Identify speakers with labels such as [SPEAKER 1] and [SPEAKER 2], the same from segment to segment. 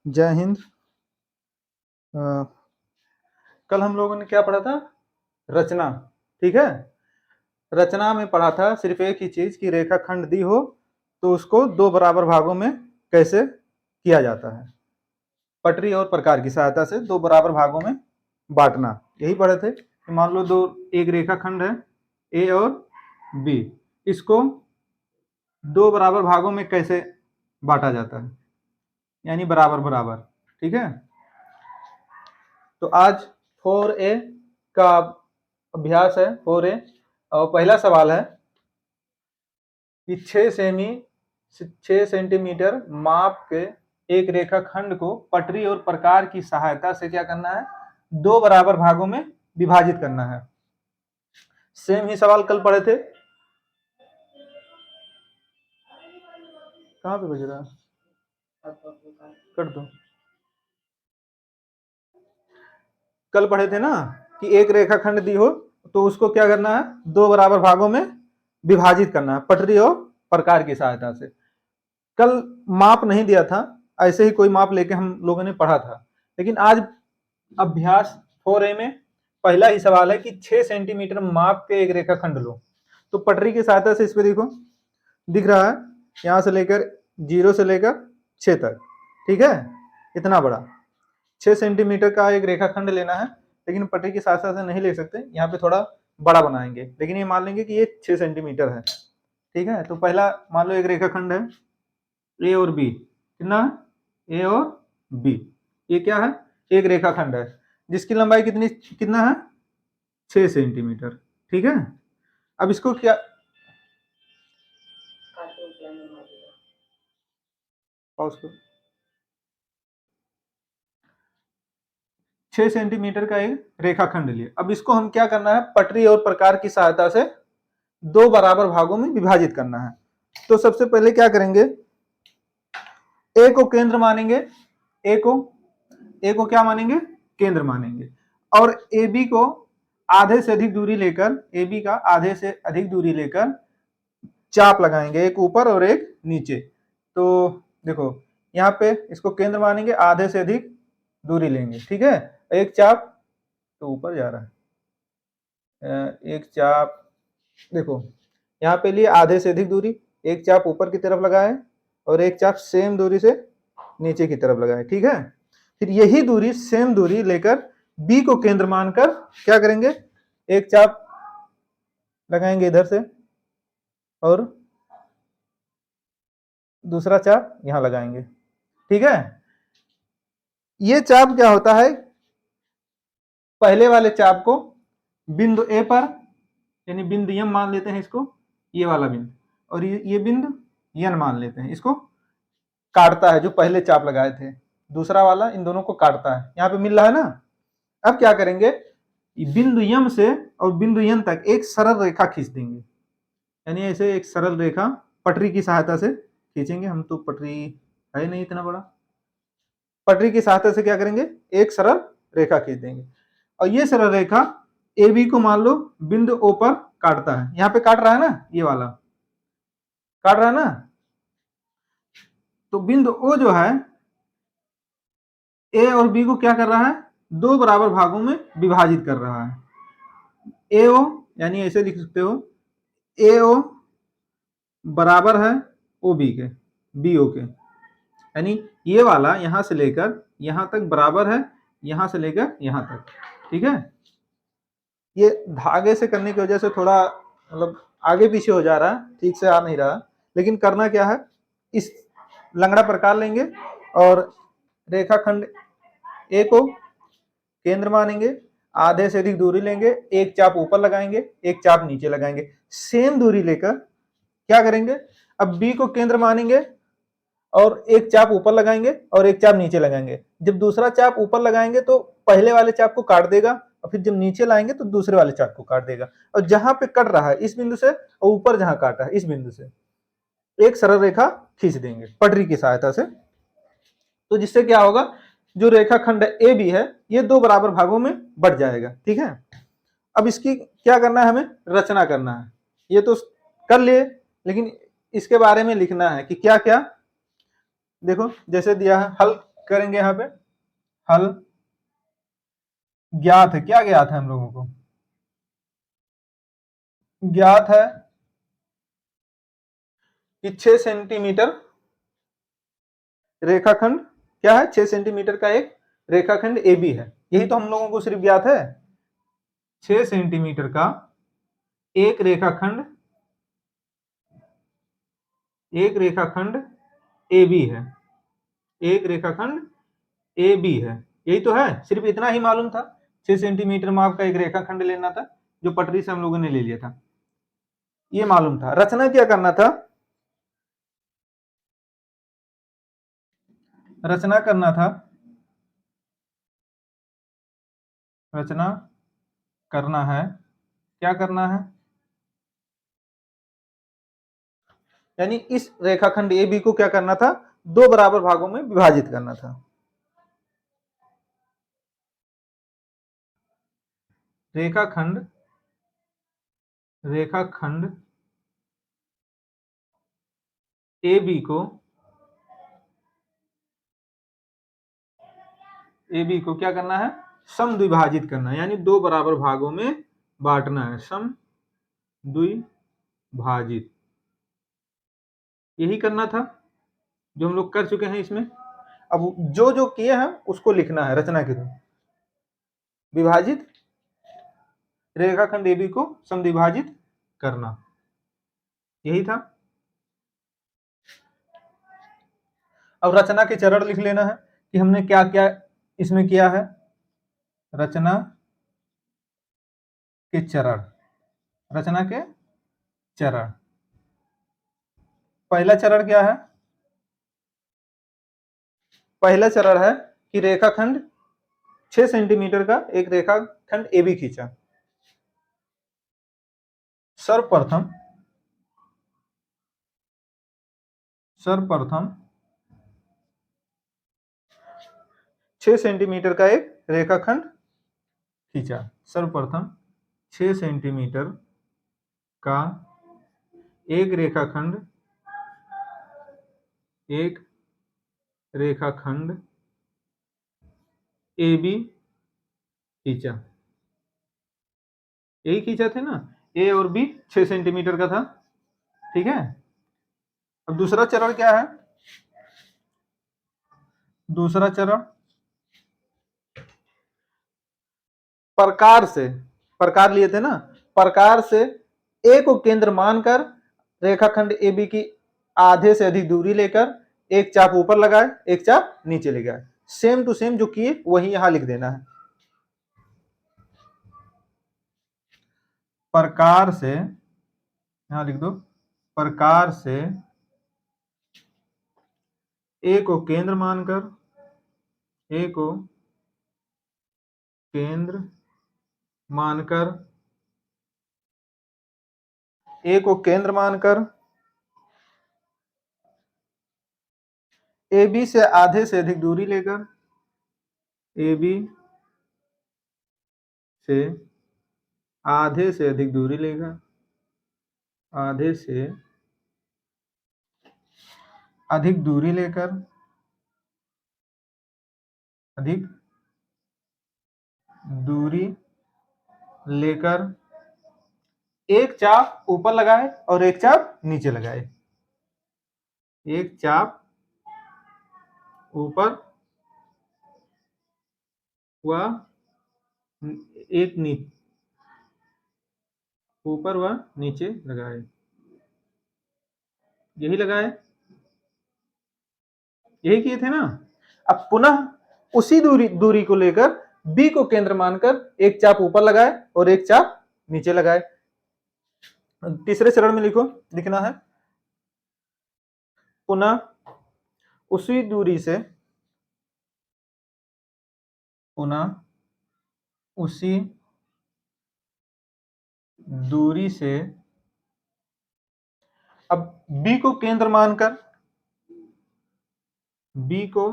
[SPEAKER 1] जय हिंद। कल हम लोगों ने क्या पढ़ा था? रचना। ठीक है, रचना में पढ़ा था सिर्फ एक ही चीज कि रेखाखंड दी हो तो उसको दो बराबर भागों में कैसे किया जाता है। पटरी और प्रकार की सहायता से दो बराबर भागों में बांटना, यही पढ़े थे। मान लो दो, एक रेखाखंड है ए और बी, इसको दो बराबर भागों में कैसे बांटा जाता है, यानी बराबर बराबर। ठीक है, तो आज 4A का अभ्यास है। 4A और पहला सवाल है कि 6 सेंटीमीटर माप के एक रेखाखंड को पटरी और प्रकार की सहायता से क्या करना है? दो बराबर भागों में विभाजित करना है। सेम ही सवाल कल पढ़े थे। कहां पे बज रहा है? कर दो। कल पढ़े थे ना कि एक रेखाखंड दी हो तो उसको क्या करना है? दो बराबर भागों में विभाजित करना है पटरी और प्रकार की सहायता से। कल माप नहीं दिया था, ऐसे ही कोई माप लेके हम लोगों ने पढ़ा था। लेकिन आज अभ्यास 4A में पहला ही सवाल है कि 6 सेंटीमीटर माप के एक रेखाखंड लो। तो पटरी की सहायता से इस पे देखो, दिख रहा है यहां से लेकर 0 से लेकर 6 तक। ठीक है, इतना बड़ा 6 सेंटीमीटर का एक रेखाखंड लेना है, लेकिन पटरी की सहायता से नहीं ले सकते, यहाँ पे थोड़ा बड़ा बनाएंगे। लेकिन ये मान लेंगे कि ये 6 सेंटीमीटर है। ठीक है, तो पहला मान लो एक रेखाखंड है ए और बी। कितना है? ए और बी। ये क्या है? एक रेखाखंड है जिसकी लंबाई कितना है? 6 सेंटीमीटर। ठीक है, अब इसको क्या, पॉज करो। 6 सेंटीमीटर का एक रेखाखंड लिए, अब इसको हम क्या करना है? पटरी और प्रकार की सहायता से दो बराबर भागों में विभाजित करना है। तो सबसे पहले क्या करेंगे? ए को केंद्र मानेंगे। ए को क्या मानेंगे? केंद्र मानेंगे। और ए बी को आधे से अधिक दूरी लेकर, ए बी का आधे से अधिक दूरी लेकर चाप लगाएंगे, एक ऊपर और एक नीचे। तो देखो यहाँ पे इसको केंद्र मानेंगे, आधे से अधिक दूरी लेंगे। ठीक है, एक चाप तो ऊपर जा रहा है, एक चाप देखो यहाँ पे लिए आधे से अधिक दूरी, एक चाप ऊपर की तरफ लगाए और एक चाप सेम दूरी से नीचे की तरफ लगाए। ठीक है, फिर यही दूरी, सेम दूरी लेकर बी को केंद्र मानकर क्या करेंगे? एक चाप लगाएंगे इधर से और दूसरा चाप यहां लगाएंगे। ठीक है, ये चाप क्या होता है? पहले वाले चाप को बिंदु ए पर, यानी बिंदु यम मान लेते हैं इसको, ये वाला बिंदु, और ये बिंदु यन मान लेते हैं। इसको काटता है, जो पहले चाप लगाए थे दूसरा वाला इन दोनों को काटता है। यहाँ पे मिल रहा है ना। अब क्या करेंगे? बिंदु यम से और बिंदु यन तक एक सरल रेखा खींच देंगे, यानी ऐसे एक सरल रेखा पटरी की सहायता से खींचेंगे। हम तो पटरी है नहीं इतना बड़ा, पटरी की सहायता से क्या करेंगे? एक सरल रेखा खींच देंगे। और ये सरल रेखा ए बी को मान लो बिंदु ओ पर काटता है। यहाँ पे काट रहा है ना, ये वाला काट रहा है ना। तो बिंदु ओ जो है ए और बी को क्या कर रहा है? दो बराबर भागों में विभाजित कर रहा है। ए ओ यानी ऐसे लिख सकते हो, ए ओ बराबर है ओ बी के, बी ओ के, यानी ये वाला यहां से लेकर यहां तक बराबर है, यहां से लेकर यहां तक। ठीक है, ये धागे से करने की वजह से थोड़ा मतलब आगे पीछे हो जा रहा है, ठीक से आ नहीं रहा। लेकिन करना क्या है? इस लंगड़ा प्रकार लेंगे और रेखाखंड ए को केंद्र मानेंगे, आधे से अधिक दूरी लेंगे, एक चाप ऊपर लगाएंगे, एक चाप नीचे लगाएंगे। सेम दूरी लेकर क्या करेंगे? अब बी को केंद्र मानेंगे और एक चाप ऊपर लगाएंगे और एक चाप नीचे लगाएंगे। जब दूसरा चाप ऊपर लगाएंगे तो पहले वाले चाप को काट देगा, और फिर जब नीचे लाएंगे तो दूसरे वाले चाप को काट देगा। और जहां पे कट रहा है इस बिंदु से, और ऊपर जहां काटा है इस बिंदु से एक सरल रेखा खींच देंगे पटरी की सहायता से। तो जिससे क्या होगा? जो रेखाखंड ए बी है ये दो बराबर भागों में बट जाएगा। ठीक है, अब इसकी क्या करना है? हमें रचना करना है। ये तो कर लिए, लेकिन इसके बारे में लिखना है कि क्या क्या। देखो जैसे दिया है, हल करेंगे यहाँ पे हल। ज्ञात है, क्या ज्ञात है हम लोगों को? ज्ञात है कि 6 सेंटीमीटर रेखाखंड क्या है, 6 सेंटीमीटर का एक रेखाखंड ए बी है। यही तो हम लोगों को सिर्फ ज्ञात है। 6 सेंटीमीटर का एक रेखाखंड ए बी है, एक रेखाखंड ए बी है, यही तो है। सिर्फ इतना ही मालूम था, 6 सेंटीमीटर माप का एक रेखाखंड लेना था, जो पटरी से हम लोगों ने ले लिया था, ये मालूम था। रचना क्या करना था? रचना करना था, रचना करना है, क्या करना है? यानी इस रेखाखंड ए बी को क्या करना था? 2 बराबर भागों में विभाजित करना था। रेखाखंड ए बी को क्या करना है? समद्विभाजित करना है, यानी 2 बराबर भागों में बांटना है, समद्विभाजित। यही करना था जो हम लोग कर चुके हैं इसमें। अब जो जो किए हैं उसको लिखना है रचना के थ्रू। विभाजित, रेखाखंड ए बी को समद्विभाजित करना, यही था। अब रचना के चरण लिख लेना है कि हमने क्या क्या इसमें किया है। रचना के चरण, रचना के चरण। पहला चरण क्या है? पहला चरण है कि रेखाखंड 6 सेंटीमीटर का एक रेखाखंड ए बी खींचा। सर्वप्रथम 6 सेंटीमीटर का एक रेखाखंड खींचा। सर्वप्रथम 6 सेंटीमीटर का एक रेखाखंड ए बी खींचा। यही खींचा थे ना, ए और बी 6 सेंटीमीटर का था, ठीक है। अब दूसरा चरण क्या है? दूसरा चरण प्रकार लिए थे ना, प्रकार से ए को केंद्र मानकर रेखाखंड ए बी की आधे से अधिक दूरी लेकर एक चाप ऊपर लगाए, एक चाप नीचे ले गए। सेम टू सेम जो किए वही यहां लिख देना है। प्रकार से, यहां लिख दो, प्रकार से ए को केंद्र मानकर, ए को केंद्र मानकर, ए को केंद्र मानकर ए बी से आधे से अधिक दूरी लेकर, ए बी से आधे से अधिक दूरी लेकर, आधे से अधिक दूरी लेकर, अधिक दूरी लेकर एक चाप ऊपर लगाए और एक चाप नीचे लगाए। एक चाप ऊपर व एक नीचे, ऊपर व नीचे लगाए, यही लगाए, यही किए थे ना। अब पुनः उसी दूरी को लेकर बी को केंद्र मानकर एक चाप ऊपर लगाए और एक चाप नीचे लगाए। तीसरे चरण में लिखना है, पुनः उसी दूरी से, पुनः उसी दूरी से अब बी को केंद्र मानकर, बी को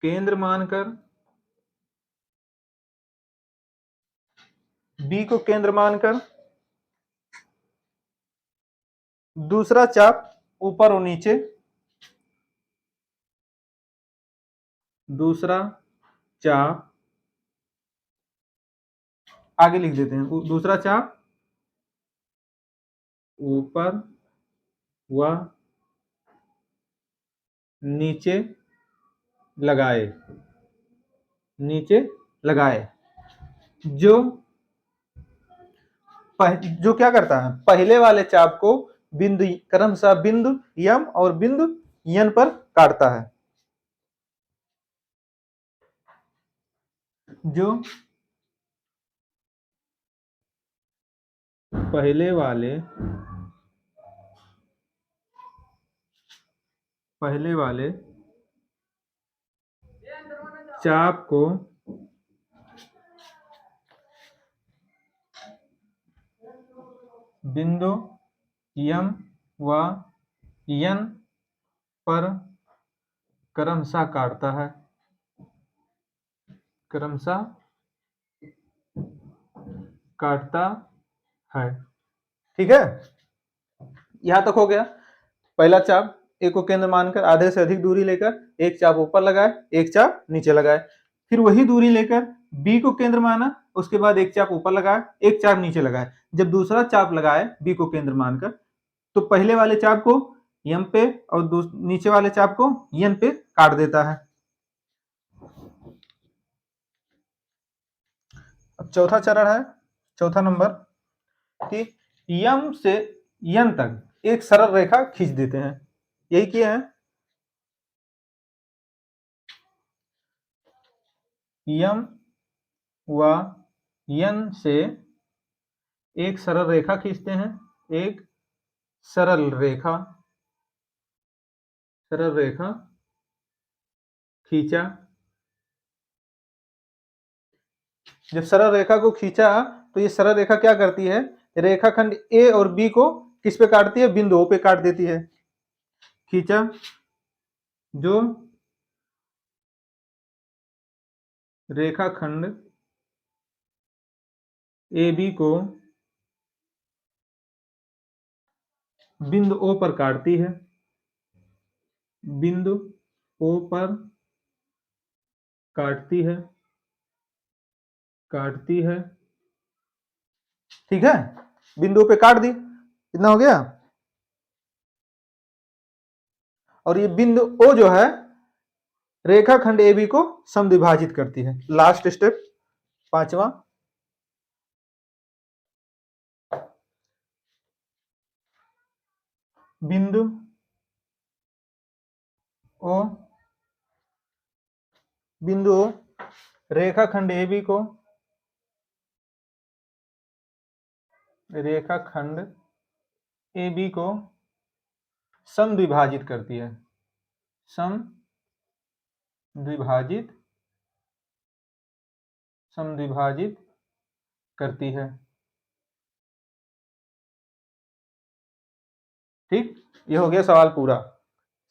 [SPEAKER 1] केंद्र मानकर, बी को केंद्र मानकर दूसरा चाप ऊपर और नीचे, दूसरा चाप, आगे लिख देते हैं, दूसरा चाप ऊपर व नीचे लगाए, नीचे लगाए, जो जो क्या करता है, पहले वाले चाप को बिंदु क्रमशः बिंदु यम और बिंदु यन पर काटता है, जो पहले वाले चाप को बिंदु यम व यन पर क्रमशः काटता है, क्रमशः काटता है। ठीक है, यहां तक हो गया। पहला चाप ए को केंद्र मानकर आधे से अधिक दूरी लेकर एक चाप ऊपर लगाए, एक चाप नीचे लगाए, फिर वही दूरी लेकर बी को केंद्र माना, उसके बाद एक चाप ऊपर लगाए, एक चाप नीचे लगाए। जब दूसरा चाप लगाए बी को केंद्र मानकर, तो पहले वाले चाप को यम पे और नीचे वाले चाप को यन पे काट देता है। अब चौथा चरण है, चौथा नंबर, कि यम से यन तक एक सरल रेखा खींच देते हैं। यही किया है, यम व यन से एक सरल रेखा खींचते हैं, एक सरल रेखा खींचा। जब सरल रेखा को खींचा तो ये सरल रेखा क्या करती है, रेखाखंड ए और बी को किस पे काटती है, बिंदु ओ पे काट देती है। खींचा, जो रेखाखंड ए बी को बिंदु ओ पर काटती है, बिंदु ओ पर काटती है। ठीक है, बिंदु पे काट दी, इतना हो गया। और ये बिंदु ओ जो है रेखाखंड ए बी को समद्विभाजित करती है। लास्ट स्टेप, पांचवा, बिंदु ओ रेखाखंड ए बी को समद्विभाजित करती है, समद्विभाजित करती है। ठीक, ये हो गया सवाल पूरा।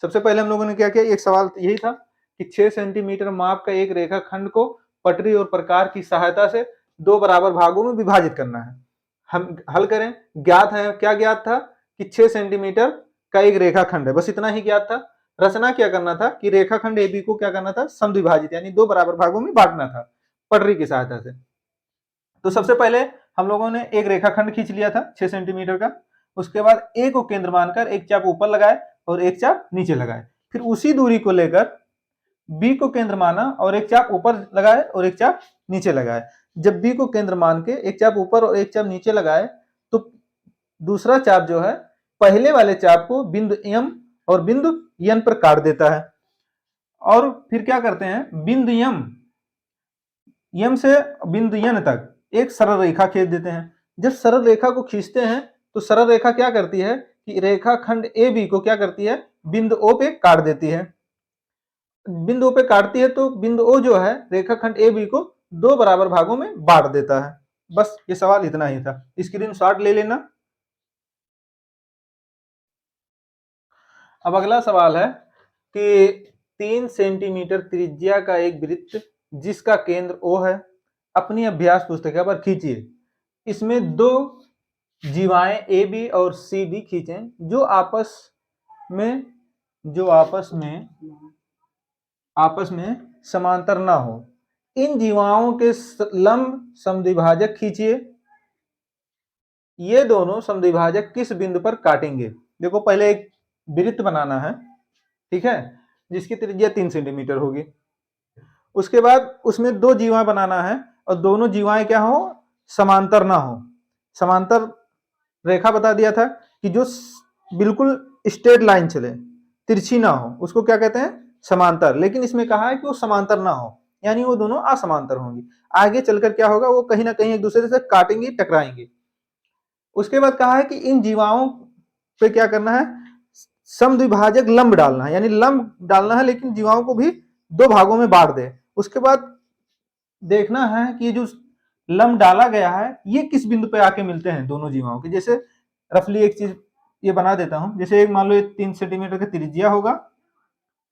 [SPEAKER 1] सबसे पहले हम लोगों ने क्या किया, एक सवाल यही था कि 6 सेंटीमीटर माप का एक रेखाखंड को पटरी और प्रकार की सहायता से दो बराबर भागों में विभाजित करना है। हम हल करें, ज्ञात है, क्या ज्ञात था कि 6 सेंटीमीटर का एक रेखाखंड है, बस इतना ही ज्ञात था। रचना क्या करना था कि रेखाखंड AB को क्या करना था, समद्विभाजित यानी दो बराबर भागों में बांटना था पटरी की सहायता से। तो सबसे पहले हम लोगों ने एक रेखाखंड खींच लिया था 6 सेंटीमीटर का, उसके बाद ए को केंद्र मानकर एक चाप ऊपर लगाए और एक चाप नीचे लगाए, फिर उसी दूरी को लेकर बी को केंद्र माना और एक चाप ऊपर लगाए और एक चाप नीचे लगाए। जब बी को केंद्र मान के एक चाप ऊपर और एक चाप नीचे लगाए, तो दूसरा चाप जो है पहले वाले चाप को बिंदु एम और बिंदु एन पर काट देता है। और फिर क्या करते हैं, बिंदु एम से बिंदु एन तक एक सरल रेखा खींच देते हैं। जब सरल रेखा को खींचते हैं तो सरल रेखा क्या करती है कि रेखाखंड ए बी को क्या करती है, बिंदु ओ पे काट देती है। बिंदु ओ पे काटती है तो बिंदु ओ जो है रेखाखंड ए बी को दो बराबर भागों में बांट देता है। बस ये सवाल इतना ही था, स्क्रीनशॉट ले लेना। अब अगला सवाल है कि 3 सेंटीमीटर त्रिज्या का एक वृत्त जिसका केंद्र O है अपनी अभ्यास पुस्तिका पर खींचिए। इसमें दो जीवाएं ए बी और सी डी खींचें जो आपस में समांतर ना हो, इन जीवाओं के लंब समद्विभाजक खींचिए। ये दोनों समद्विभाजक किस बिंदु पर काटेंगे? देखो पहले एक वृत्त बनाना है, ठीक है, जिसकी त्रिज्या 3 सेंटीमीटर होगी। उसके बाद उसमें दो जीवा बनाना है और दोनों जीवाएं क्या हो? समांतर ना हो। समांतर रेखा बता दिया था कि जो बिल्कुल स्ट्रेट लाइन चले, तिरछी ना हो, उसको क्या कहते हैं? समांतर। लेकिन इसमें कहा है कि वो समांतर ना हो, यानी वो दोनों असमांतर होंगी। आगे चलकर क्या होगा? वो कहीं ना कहीं एक दूसरे से काटेंगी, टकराएंगी। उसके बाद कहा है कि इन जीवाओं पे क्या करना है? समद्विभाजक लंब डालना है, यानी लंब डालना है, लेकिन जीवाओं को भी दो भागों में बांट दे। उसके बाद देखना है कि ये जो लंब डाला गया है ये किस बिंदु पे आके मिलते हैं दोनों जीवाओं के। जैसे रफली एक चीज ये बना देता हूं, जैसे एक मान लो 3 सेंटीमीटर का त्रिज्या होगा,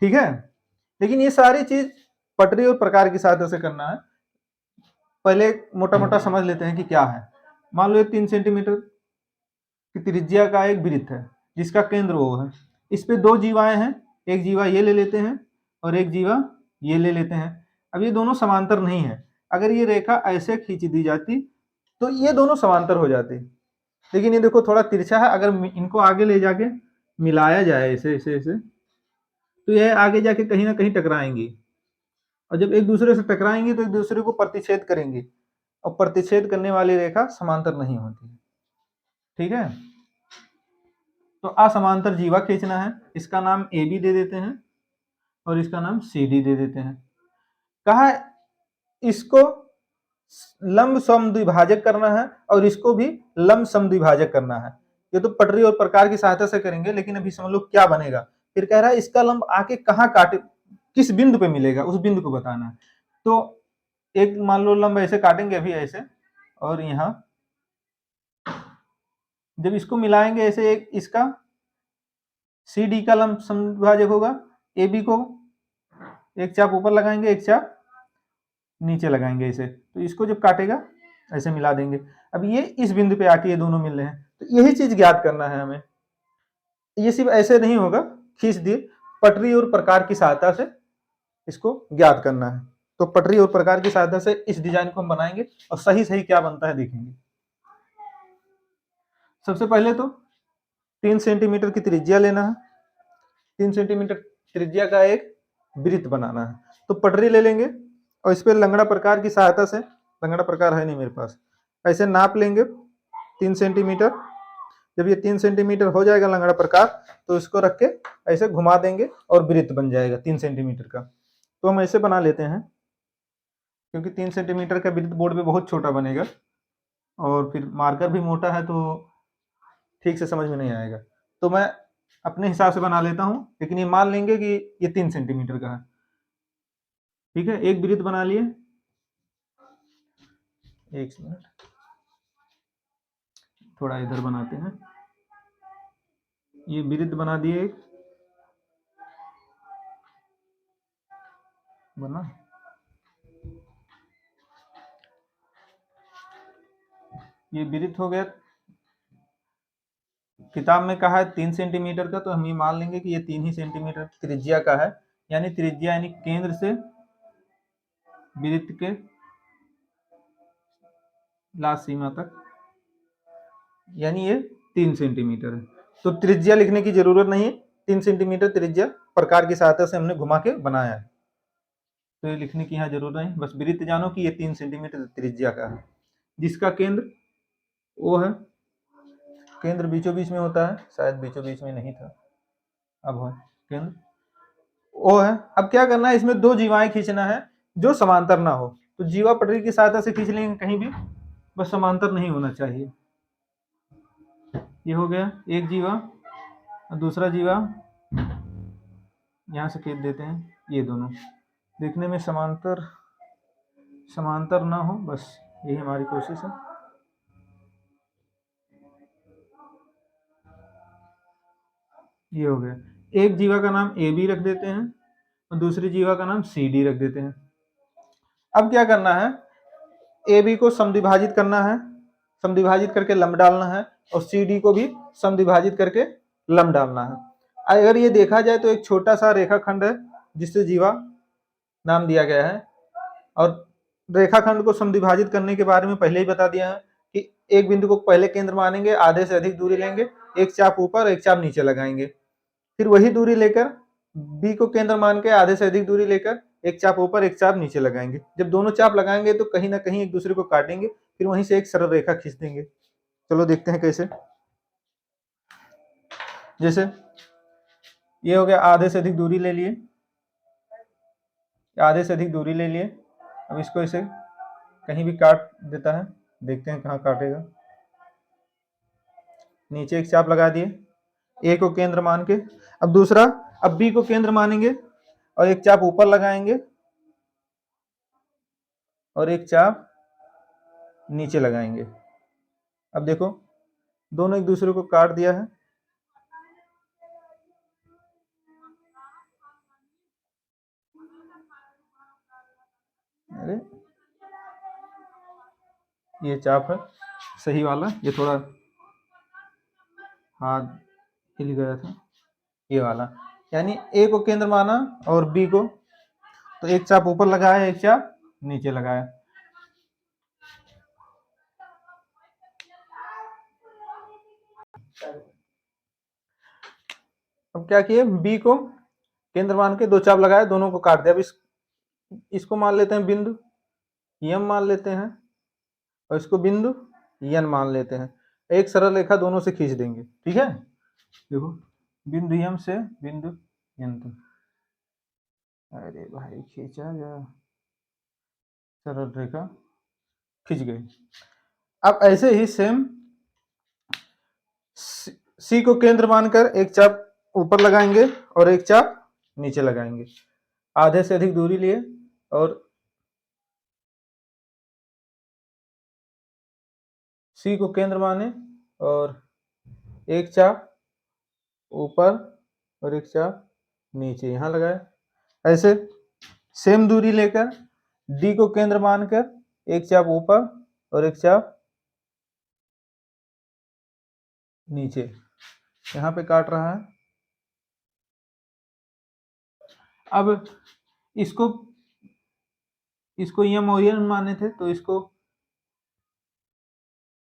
[SPEAKER 1] ठीक है, लेकिन ये सारी चीज पटरी और प्रकार की सहायता से करना है। पहले मोटा मोटा समझ लेते हैं कि क्या है। मान लो 3 सेंटीमीटर की त्रिज्या का एक वृत्त है जिसका केंद्र O है। इस पे दो जीवाएं हैं, एक जीवा ये ले लेते हैं और एक जीवा ये ले लेते हैं। अब ये दोनों समांतर नहीं है। अगर ये रेखा ऐसे खींच दी जाती तो ये दोनों समांतर हो जाते, लेकिन ये देखो थोड़ा तिरछा है। अगर इनको आगे ले जाके मिलाया जाए ऐसे ऐसे ऐसे, तो ये आगे जाके कहीं ना कहीं टकराएंगी, और जब एक दूसरे से टकराएंगी तो एक दूसरे को प्रतिच्छेद करेंगी, और प्रतिच्छेद करने वाली रेखा समांतर नहीं होती, ठीक है। तो असमांतर जीवा खींचना है, इसका नाम ए बी दे देते हैं और इसका नाम सी डी दे देते हैं। कहा इसको लंब समद्विभाजक करना है और इसको भी लंब समद्विभाजक करना है। ये तो पटरी और प्रकार की सहायता से करेंगे, लेकिन अभी समझ लो क्या बनेगा। फिर कह रहा है इसका लंब आके कहाँ काटे, किस बिंदु पे मिलेगा, उस बिंदु को बताना है। तो एक मान लो लंब ऐसे काटेंगे अभी ऐसे, और यहाँ जब इसको मिलाएंगे ऐसे, एक इसका सी डी का लंब समद्विभाजक होगा, ए बी को एक चाप ऊपर लगाएंगे एक चाप नीचे लगाएंगे ऐसे, तो इसको जब काटेगा ऐसे मिला देंगे। अब ये इस बिंदु पे आके ये दोनों मिल रहे हैं, तो यही चीज ज्ञात करना है हमें। ये सिर्फ ऐसे नहीं होगा, खींच दिए, पटरी और प्रकार की सहायता से इसको ज्ञात करना है। तो पटरी और प्रकार की सहायता से इस डिजाइन को हम बनाएंगे और सही सही क्या बनता है देखेंगे। सबसे पहले तो 3 सेंटीमीटर की त्रिज्या लेना है, 3 सेंटीमीटर त्रिज्या का एक वृत्त बनाना है। तो पटरी ले लेंगे और इस पर लंगड़ा प्रकार की सहायता से, लंगड़ा प्रकार है नहीं मेरे पास, ऐसे नाप लेंगे 3 सेंटीमीटर। जब ये 3 सेंटीमीटर हो जाएगा लंगड़ा प्रकार, तो इसको रख के ऐसे घुमा देंगे और वृत्त बन जाएगा 3 सेंटीमीटर का। तो हम ऐसे बना लेते हैं, क्योंकि 3 सेंटीमीटर का वृत्त बोर्ड पे बहुत छोटा बनेगा और फिर मार्कर भी मोटा है तो ठीक से समझ में नहीं आएगा। तो मैं अपने हिसाब से बना लेता हूँ, लेकिन ये मान लेंगे कि ये 3 सेंटीमीटर का है, ठीक है। एक वृत्त बना लिए, एक मिनट थोड़ा इधर बनाते हैं। ये वृत्त बना दिए, एक बना, ये वृत्त हो गया। किताब में कहा है 3 सेंटीमीटर का, तो हम ये मान लेंगे कि ये 3 ही सेंटीमीटर त्रिज्या का है, यानी त्रिज्या यानी केंद्र से वृत्त के लास्ट सीमा तक, यानी ये 3 सेंटीमीटर है। तो त्रिज्या लिखने की जरूरत नहीं है, 3 सेंटीमीटर त्रिज्या प्रकार की सहायता से हमने घुमा के बनाया है, तो ये लिखने की यहाँ जरूरत नहीं। बस वृत्त जानो कि ये 3 सेंटीमीटर त्रिज्या का है, जिसका केंद्र O है। केंद्र बीचों बीच में होता है, शायद बीचों बीच में नहीं था, अब है केंद्र O है। अब क्या करना है, इसमें दो जीवाएं खींचना है जो समांतर ना हो। तो जीवा पटरी की सहायता से खींच लेंगे कहीं भी, बस समांतर नहीं होना चाहिए। ये हो गया एक जीवा, और दूसरा जीवा यहाँ से खींच देते हैं। ये दोनों देखने में समांतर समांतर ना हो, बस यही हमारी कोशिश है। ये हो गया, एक जीवा का नाम ए बी रख देते हैं और दूसरी जीवा का नाम सी डी रख देते हैं। अब क्या करना है, ए बी को समद्विभाजित करना है, समद्विभाजित करके लंब डालना है, और सी डी को भी समद्विभाजित करके लंब डालना है। अगर ये देखा जाए तो एक छोटा सा रेखाखंड है जिससे जीवा नाम दिया गया है। और रेखाखंड को समद्विभाजित करने के बारे में पहले ही बता दिया है कि एक बिंदु को पहले केंद्र मानेंगे, आधे से अधिक दूरी लेंगे, एक चाप ऊपर एक चाप नीचे लगाएंगे, फिर वही दूरी लेकर बी को केंद्र मान के आधे से अधिक दूरी लेकर एक चाप ऊपर एक चाप नीचे लगाएंगे। जब दोनों चाप लगाएंगे तो कहीं ना कहीं एक दूसरे को काटेंगे, फिर वहीं से एक सरल रेखा खींच देंगे। चलो देखते हैं कैसे। जैसे ये हो गया, आधे से अधिक दूरी ले लिए, आधे से अधिक दूरी ले लिए। अब इसको इसे कहीं भी काट देता है, देखते हैं कहाँ काटेगा। नीचे एक चाप लगा दिए ए को केंद्र मान के। अब दूसरा, अब बी को केंद्र मानेंगे और एक चाप ऊपर लगाएंगे और एक चाप नीचे लगाएंगे। अब देखो दोनों एक दूसरे को काट दिया है। अरे ये चाप है सही वाला, ये थोड़ा हाथ हिल गया था, ये वाला। यानी ए को केंद्र माना और बी को, तो एक चाप ऊपर लगाया एक चाप नीचे लगाया। अब क्या किए, बी को केंद्र मान के दो चाप लगाए, दोनों को काट दिया। अब इसको मान लेते हैं बिंदु यम मान लेते हैं और इसको बिंदु यन मान लेते हैं। एक सरल रेखा दोनों से खींच देंगे, ठीक है। देखो बिंदु यम से बिंदु यन तक, अरे भाई खींचा या सरल रेखा खींच गई। अब ऐसे ही सेम सी को केंद्र मानकर एक चाप ऊपर लगाएंगे और एक चाप नीचे लगाएंगे। आधे से अधिक दूरी लिए और सी को केंद्र माने और एक चाप ऊपर और एक चाप नीचे यहां लगाए। ऐसे सेम दूरी लेकर डी को केंद्र मानकर एक चाप ऊपर और एक चाप नीचे यहां पे काट रहा है। अब इसको यम और यन माने थे, तो इसको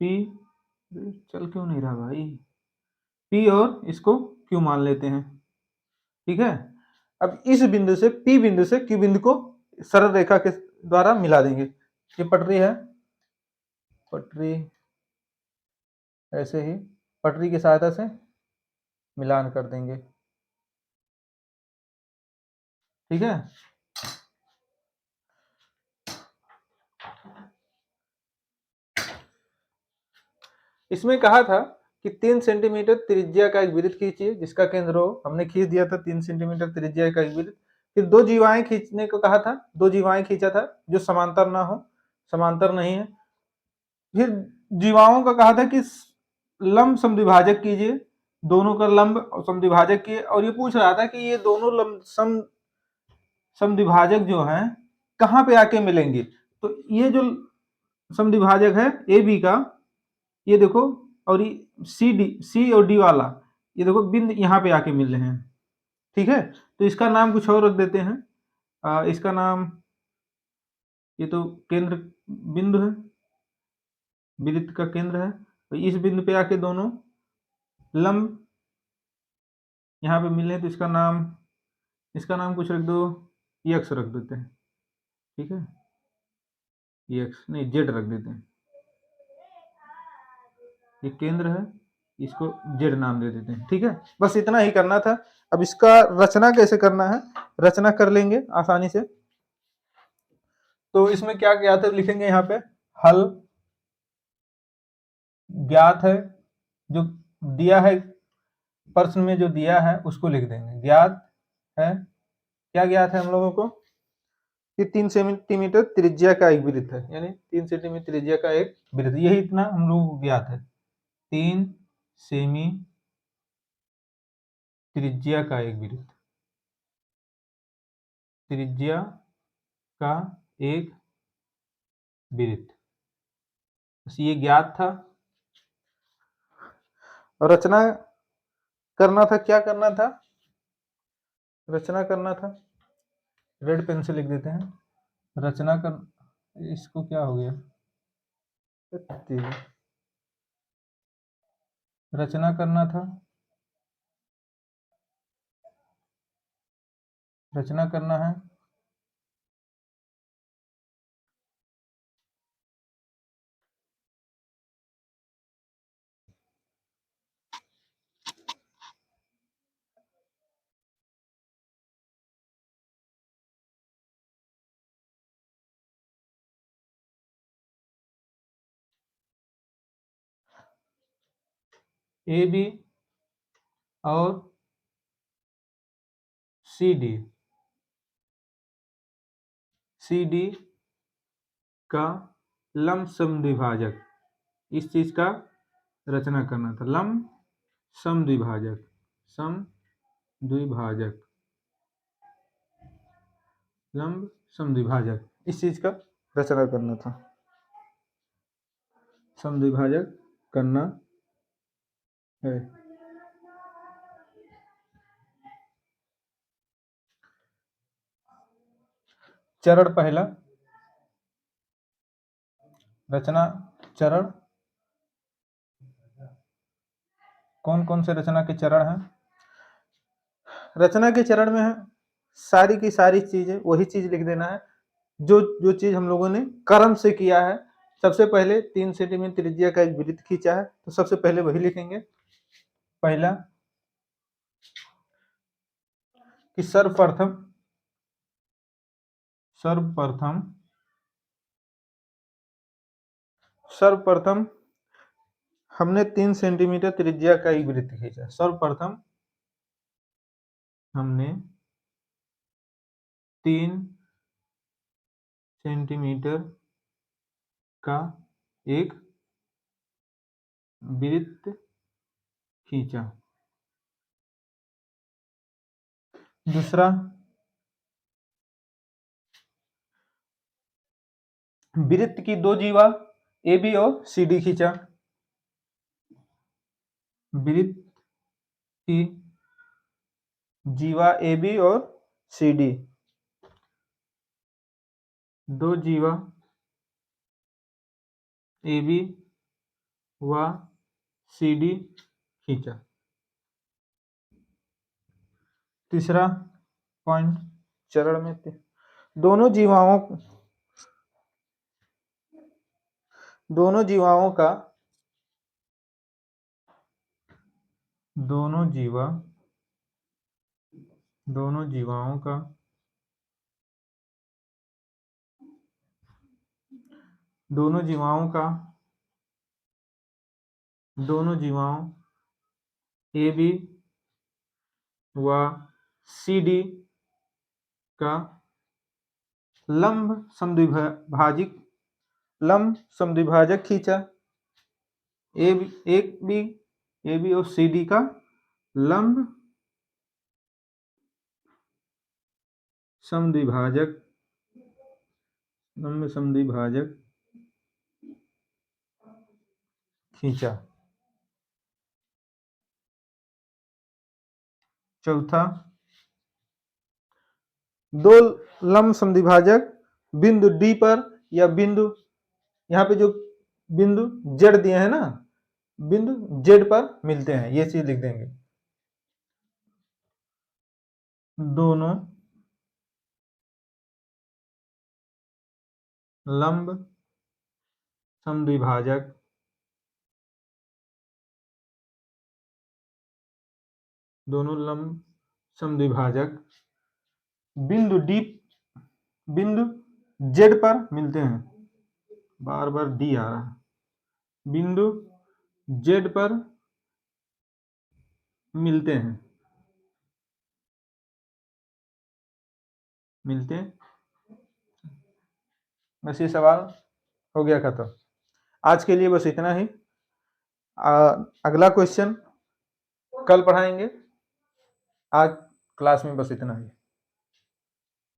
[SPEAKER 1] पी, चल क्यों नहीं रहा भाई, पी और इसको क्यू मान लेते हैं, ठीक है। अब इस बिंदु से पी बिंदु से क्यू बिंदु को सरल रेखा के द्वारा मिला देंगे। ये पटरी है, पटरी ऐसे ही पटरी की सहायता से मिलान कर देंगे, ठीक है। इसमें कहा था कि 3 सेंटीमीटर त्रिज्या का एक वृत्त खींचिए जिसका केंद्र हो। हमने खींच दिया था 3 सेंटीमीटर त्रिज्या का एक वृत्त। फिर दो जीवाएं खींचने को कहा था, दो जीवाएं खींचा था जो समांतर ना हो, समांतर नहीं है। फिर जीवाओं का कहा था कि लंब समद्विभाजक कीजिए, दोनों का लंब समद्विभाजक किए। और ये पूछ रहा था कि ये दोनों लंब समद्विभाजक जो है कहाँ पे आके मिलेंगे। तो ये जो समद्विभाजक है ए बी का, ये देखो, और ये सी और डी वाला, ये देखो बिंदु यहाँ पे आके मिल रहे हैं, ठीक है। तो इसका नाम कुछ और रख देते हैं। इसका नाम, ये तो केंद्र बिंदु है, वृत्त का केंद्र है। तो इस बिंदु पे आके दोनों लंब यहाँ पे मिले, तो इसका नाम कुछ रख दो, यक्स रख देते हैं, ठीक है। यक्स नहीं, जेड रख देते हैं। ये केंद्र है, इसको जेड नाम दे देते हैं, ठीक है। बस इतना ही करना था। अब इसका रचना कैसे करना है, रचना कर लेंगे आसानी से। तो इसमें क्या ज्ञात है लिखेंगे यहाँ पे, हल ज्ञात है, जो दिया है प्रश्न में जो दिया है उसको लिख देंगे। ज्ञात है, क्या ज्ञात है हम लोगों को कि 3 सेंटीमीटर त्रिज्या का एक वृत्त है, यानी 3 सेंटीमीटर त्रिज्या का एक वृत्त, यही इतना हम लोगों को ज्ञात है। 3 सेमी त्रिज्या का एक वृत्त, त्रिज्या का एक वृत्त, बस ये ज्ञात था। और रचना करना था, क्या करना था, रचना करना था। रेड पेन से लिख देते हैं। रचना कर, इसको क्या हो गया, रचना करना था, रचना करना है। ए बी और सी डी, सी डी का लंब समद्विभाजक, इस चीज का रचना करना था। लंब समद्विभाजक, समद्विभाजक, लंब समद्विभाजक, इस चीज का रचना करना था, समद्विभाजक करना है। चरण पहला, रचना चरण, कौन कौन से रचना के चरण हैं? रचना के चरण में है सारी की सारी चीजें, वही चीज लिख देना है जो जो चीज हम लोगों ने क्रम से किया है। सबसे पहले 3 सेंटीमीटर त्रिज्या का एक वृत्त खींचा है, तो सबसे पहले वही लिखेंगे। पहला कि सर्वप्रथम सर्वप्रथम हमने 3 सेंटीमीटर त्रिज्या का एक वृत्त खींचा। सर्वप्रथम हमने 3 सेंटीमीटर का एक वृत्त खींचा। दूसरा, वृत्त की 2 जीवा ए बी और सी डी खींचा। वृत्त की जीवा ए बी और सी डी, 2 जीवा ए बी व सी डी खींचा। तीसरा पॉइंट, चरण में दोनों जीवाओं का दोनों जीवाओं ए बी व सी डी का लंब समद्विभाजक खींचा। ए बी और सी डी का लंब समद्विभाजक खींचा। चौथा, 2 लंब समद्विभाजक बिंदु डी पर या बिंदु, यहाँ पे जो बिंदु जेड दिए हैं ना, बिंदु जेड पर मिलते हैं, ये चीज लिख देंगे। दोनों लंब समद्विभाजक बिंदु जेड पर मिलते हैं। बार बार डी आ रहा है। बिंदु जेड पर मिलते हैं, बस ये सवाल हो गया खत्म। आज के लिए बस इतना ही। अगला क्वेश्चन कल पढ़ाएंगे। आज क्लास में बस इतना ही।